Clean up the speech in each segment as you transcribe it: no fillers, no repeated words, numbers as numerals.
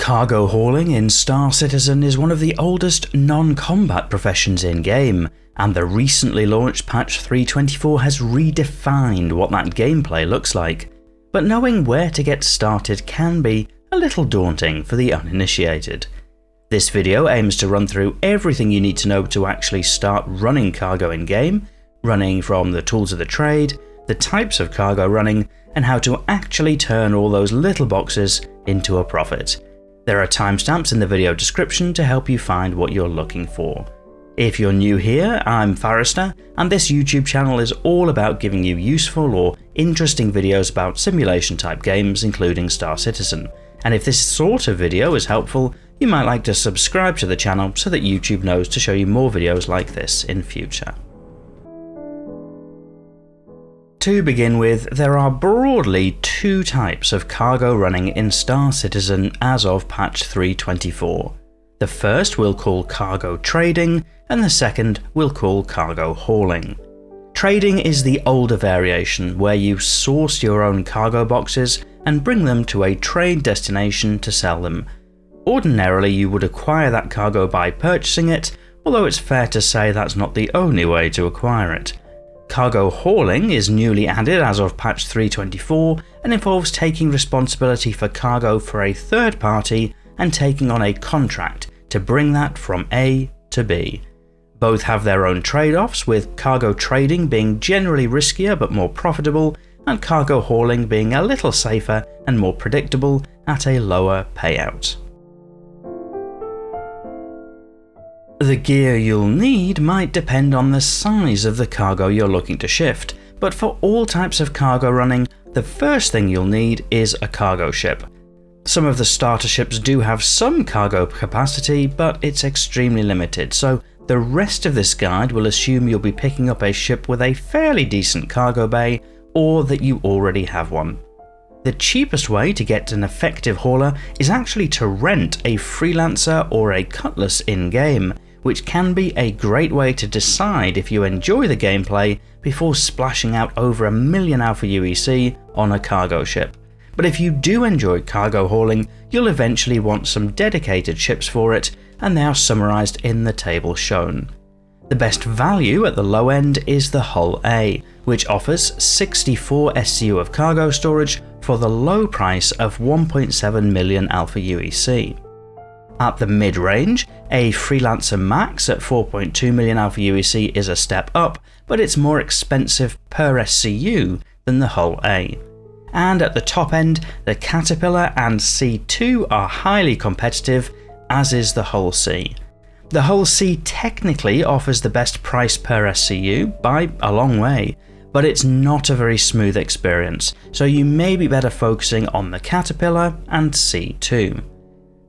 Cargo hauling in Star Citizen is one of the oldest non-combat professions in-game, and the recently launched patch 3.24 has redefined what that gameplay looks like. But knowing where to get started can be a little daunting for the uninitiated. This video aims to run through everything you need to know to actually start running cargo in-game, running from the tools of the trade, the types of cargo running, and how to actually turn all those little boxes into a profit. There are timestamps in the video description to help you find what you're looking for. If you're new here, I'm Forrester, and this YouTube channel is all about giving you useful or interesting videos about simulation type games, including Star Citizen. And if this sort of video is helpful, you might like to subscribe to the channel so that YouTube knows to show you more videos like this in future. To begin with, there are broadly two types of cargo running in Star Citizen as of patch 3.24. The first we'll call cargo trading, and the second we'll call cargo hauling. Trading is the older variation where you source your own cargo boxes and bring them to a trade destination to sell them. Ordinarily you would acquire that cargo by purchasing it, although it's fair to say that's not the only way to acquire it. Cargo hauling is newly added as of patch 3.24 and involves taking responsibility for cargo for a third party and taking on a contract to bring that from A to B. Both have their own trade-offs, with cargo trading being generally riskier but more profitable, and cargo hauling being a little safer and more predictable at a lower payout. The gear you'll need might depend on the size of the cargo you're looking to shift, but for all types of cargo running, the first thing you'll need is a cargo ship. Some of the starter ships do have some cargo capacity, but it's extremely limited, so the rest of this guide will assume you'll be picking up a ship with a fairly decent cargo bay, or that you already have one. The cheapest way to get an effective hauler is actually to rent a freelancer or a cutlass in-game, which can be a great way to decide if you enjoy the gameplay before splashing out over $1 million Alpha UEC on a cargo ship. But if you do enjoy cargo hauling, you'll eventually want some dedicated ships for it, and they are summarised in the table shown. The best value at the low end is the Hull A, which offers 64 SCU of cargo storage for the low price of 1.7 million Alpha UEC. At the mid-range, a Freelancer Max at 4.2 million Alpha UEC is a step up, but it's more expensive per SCU than the Hull A. And at the top end, the Caterpillar and C2 are highly competitive, as is the Hull C. The Hull C technically offers the best price per SCU by a long way, but it's not a very smooth experience, so you may be better focusing on the Caterpillar and C2.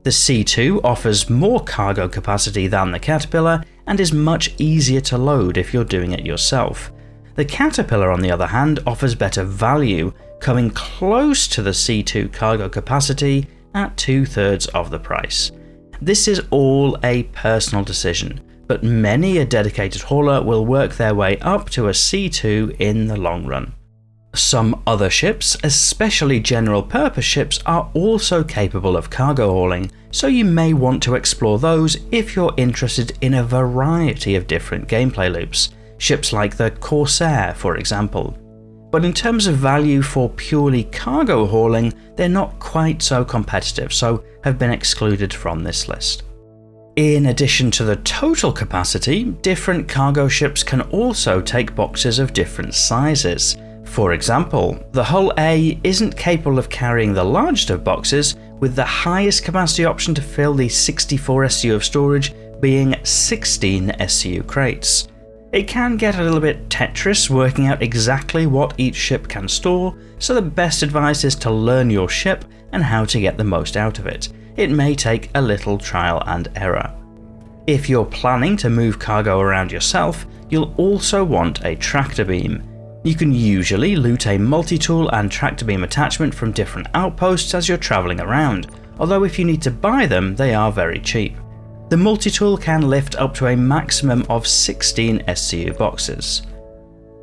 The C2 offers more cargo capacity than the Caterpillar and is much easier to load if you're doing it yourself. The Caterpillar, on the other hand, offers better value, coming close to the C2 cargo capacity at 2/3 of the price. This is all a personal decision, but many a dedicated hauler will work their way up to a C2 in the long run. Some other ships, especially general purpose ships, are also capable of cargo hauling, so you may want to explore those if you're interested in a variety of different gameplay loops, ships like the Corsair for example. But in terms of value for purely cargo hauling, they're not quite so competitive, so have been excluded from this list. In addition to the total capacity, different cargo ships can also take boxes of different sizes. For example, the Hull A isn't capable of carrying the largest of boxes, with the highest capacity option to fill the 64 SCU of storage being 16 SCU crates. It can get a little bit Tetris working out exactly what each ship can store, so the best advice is to learn your ship and how to get the most out of it. It may take a little trial and error. If you're planning to move cargo around yourself, you'll also want a tractor beam. You can usually loot a multi-tool and tractor beam attachment from different outposts as you're travelling around, although if you need to buy them, they are very cheap. The multi-tool can lift up to a maximum of 16 SCU boxes.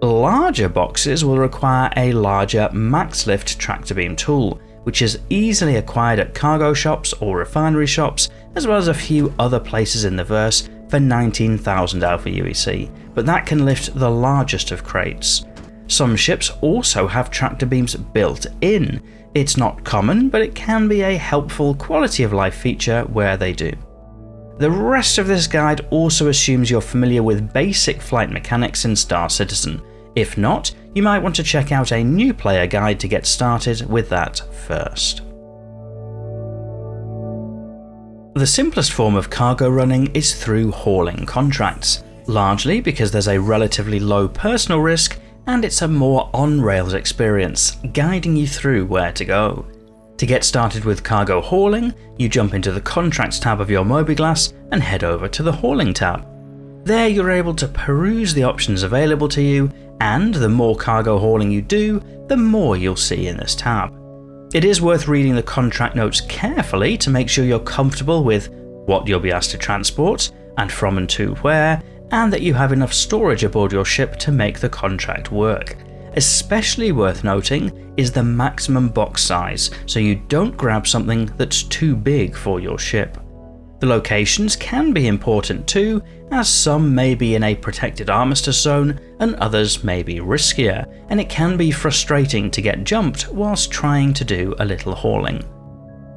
Larger boxes will require a larger max lift tractor beam tool, which is easily acquired at cargo shops or refinery shops, as well as a few other places in the verse for 19,000 Alpha UEC, but that can lift the largest of crates. Some ships also have tractor beams built in. It's not common, but it can be a helpful quality of life feature where they do. The rest of this guide also assumes you're familiar with basic flight mechanics in Star Citizen. If not, you might want to check out a new player guide to get started with that first. The simplest form of cargo running is through hauling contracts, largely because there's a relatively low personal risk and it's a more on-rails experience, guiding you through where to go. To get started with cargo hauling, you jump into the Contracts tab of your Mobiglass and head over to the Hauling tab. There you're able to peruse the options available to you, and the more cargo hauling you do, the more you'll see in this tab. It is worth reading the contract notes carefully to make sure you're comfortable with what you'll be asked to transport, and from and to where, and that you have enough storage aboard your ship to make the contract work. Especially worth noting is the maximum box size, so you don't grab something that's too big for your ship. The locations can be important too, as some may be in a protected armistice zone and others may be riskier, and it can be frustrating to get jumped whilst trying to do a little hauling.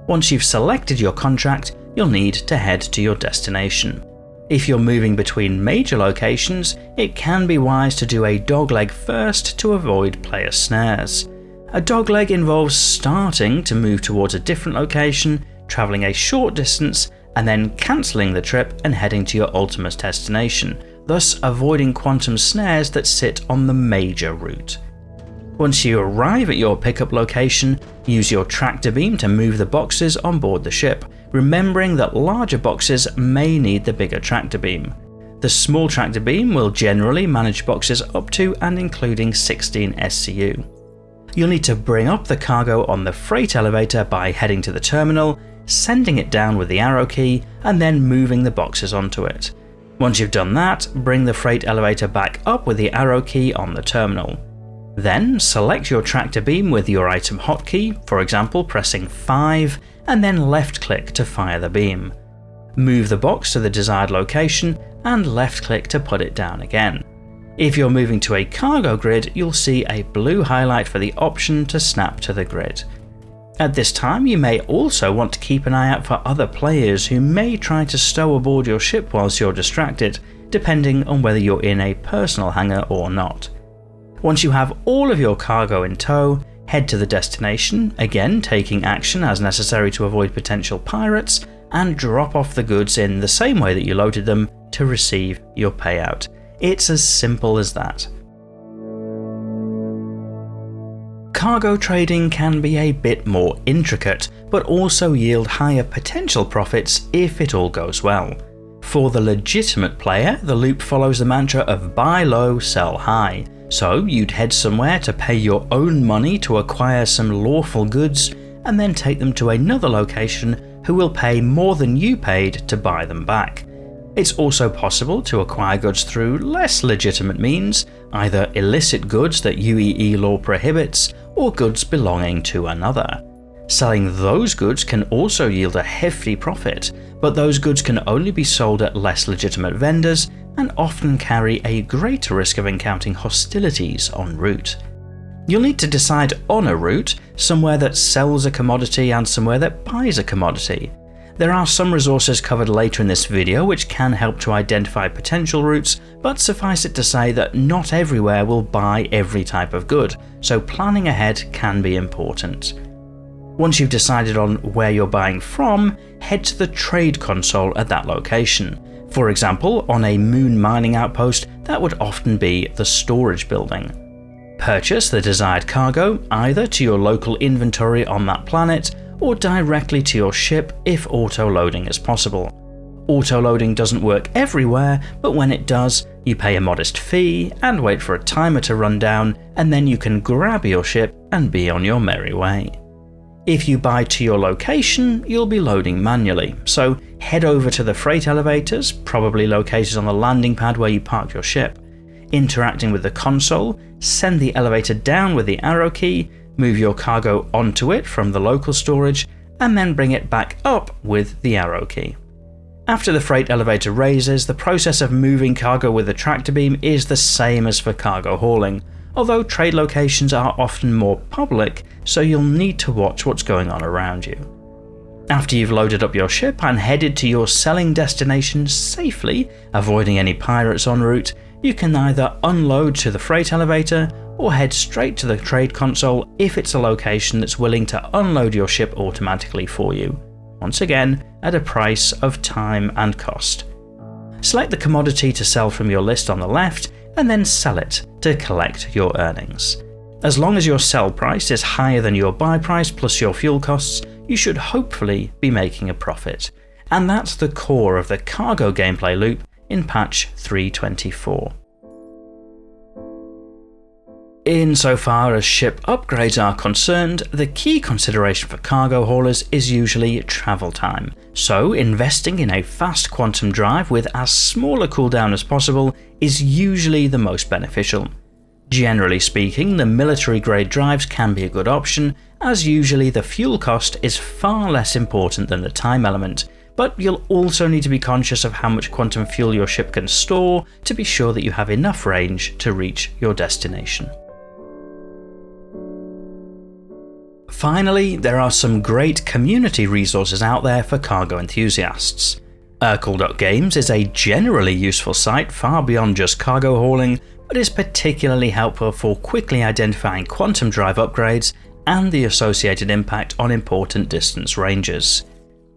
Once you've selected your contract, you'll need to head to your destination. If you're moving between major locations, it can be wise to do a dogleg first to avoid player snares. A dogleg involves starting to move towards a different location, travelling a short distance, and then cancelling the trip and heading to your ultimate destination, thus avoiding quantum snares that sit on the major route. Once you arrive at your pickup location, use your tractor beam to move the boxes on board the ship, remembering that larger boxes may need the bigger tractor beam. The small tractor beam will generally manage boxes up to and including 16 SCU. You'll need to bring up the cargo on the freight elevator by heading to the terminal, sending it down with the arrow key, and then moving the boxes onto it. Once you've done that, bring the freight elevator back up with the arrow key on the terminal. Then select your tractor beam with your item hotkey, for example pressing 5, and then left click to fire the beam. Move the box to the desired location and left click to put it down again. If you're moving to a cargo grid, you'll see a blue highlight for the option to snap to the grid. At this time, you may also want to keep an eye out for other players who may try to stow aboard your ship whilst you're distracted, depending on whether you're in a personal hangar or not. Once you have all of your cargo in tow, head to the destination, again taking action as necessary to avoid potential pirates, and drop off the goods in the same way that you loaded them to receive your payout. It's as simple as that. Cargo trading can be a bit more intricate, but also yield higher potential profits if it all goes well. For the legitimate player, the loop follows the mantra of buy low, sell high. So you'd head somewhere to pay your own money to acquire some lawful goods, and then take them to another location who will pay more than you paid to buy them back. It's also possible to acquire goods through less legitimate means, either illicit goods that UEE law prohibits, or goods belonging to another. Selling those goods can also yield a hefty profit, but those goods can only be sold at less legitimate vendors and often carry a greater risk of encountering hostilities en route. You'll need to decide on a route, somewhere that sells a commodity and somewhere that buys a commodity. There are some resources covered later in this video which can help to identify potential routes, but suffice it to say that not everywhere will buy every type of good, so planning ahead can be important. Once you've decided on where you're buying from, head to the trade console at that location. For example, on a moon mining outpost, that would often be the storage building. Purchase the desired cargo either to your local inventory on that planet, or directly to your ship if auto-loading is possible. Auto-loading doesn't work everywhere, but when it does, you pay a modest fee and wait for a timer to run down, and then you can grab your ship and be on your merry way. If you buy to your location, you'll be loading manually, so head over to the freight elevators, probably located on the landing pad where you park your ship. Interacting with the console, send the elevator down with the arrow key, move your cargo onto it from the local storage, and then bring it back up with the arrow key. After the freight elevator raises, the process of moving cargo with the tractor beam is the same as for cargo hauling, although trade locations are often more public, so you'll need to watch what's going on around you. After you've loaded up your ship and headed to your selling destination safely, avoiding any pirates en route, you can either unload to the freight elevator or head straight to the trade console if it's a location that's willing to unload your ship automatically for you, once again at a price of time and cost. Select the commodity to sell from your list on the left and then sell it to collect your earnings. As long as your sell price is higher than your buy price plus your fuel costs, you should hopefully be making a profit. And that's the core of the cargo gameplay loop in patch 3.24. Insofar as ship upgrades are concerned, the key consideration for cargo haulers is usually travel time, so investing in a fast quantum drive with as small a cooldown as possible is usually the most beneficial. Generally speaking, the military grade drives can be a good option, as usually the fuel cost is far less important than the time element, but you'll also need to be conscious of how much quantum fuel your ship can store to be sure that you have enough range to reach your destination. Finally, there are some great community resources out there for cargo enthusiasts. Urkel.games is a generally useful site far beyond just cargo hauling, but is particularly helpful for quickly identifying quantum drive upgrades and the associated impact on important distance ranges.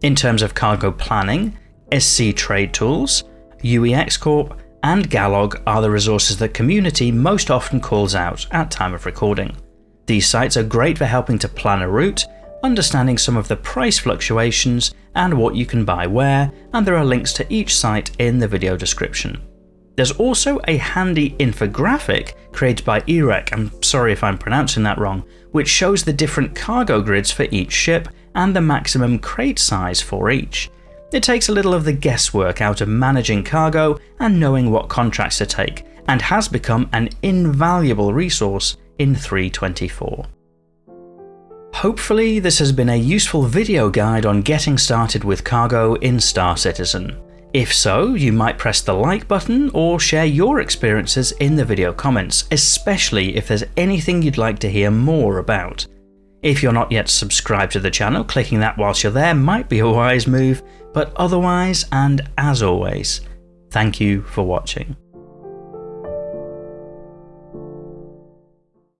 In terms of cargo planning, SC Trade Tools, UEX Corp, and Galog are the resources the community most often calls out at time of recording. These sites are great for helping to plan a route, understanding some of the price fluctuations and what you can buy where, and there are links to each site in the video description. There's also a handy infographic created by Erek, I'm sorry if I'm pronouncing that wrong, which shows the different cargo grids for each ship and the maximum crate size for each. It takes a little of the guesswork out of managing cargo and knowing what contracts to take, and has become an invaluable resource in 3.24. Hopefully this has been a useful video guide on getting started with cargo in Star Citizen. If so, you might press the like button or share your experiences in the video comments, especially if there's anything you'd like to hear more about. If you're not yet subscribed to the channel, clicking that whilst you're there might be a wise move, but otherwise, and as always, thank you for watching.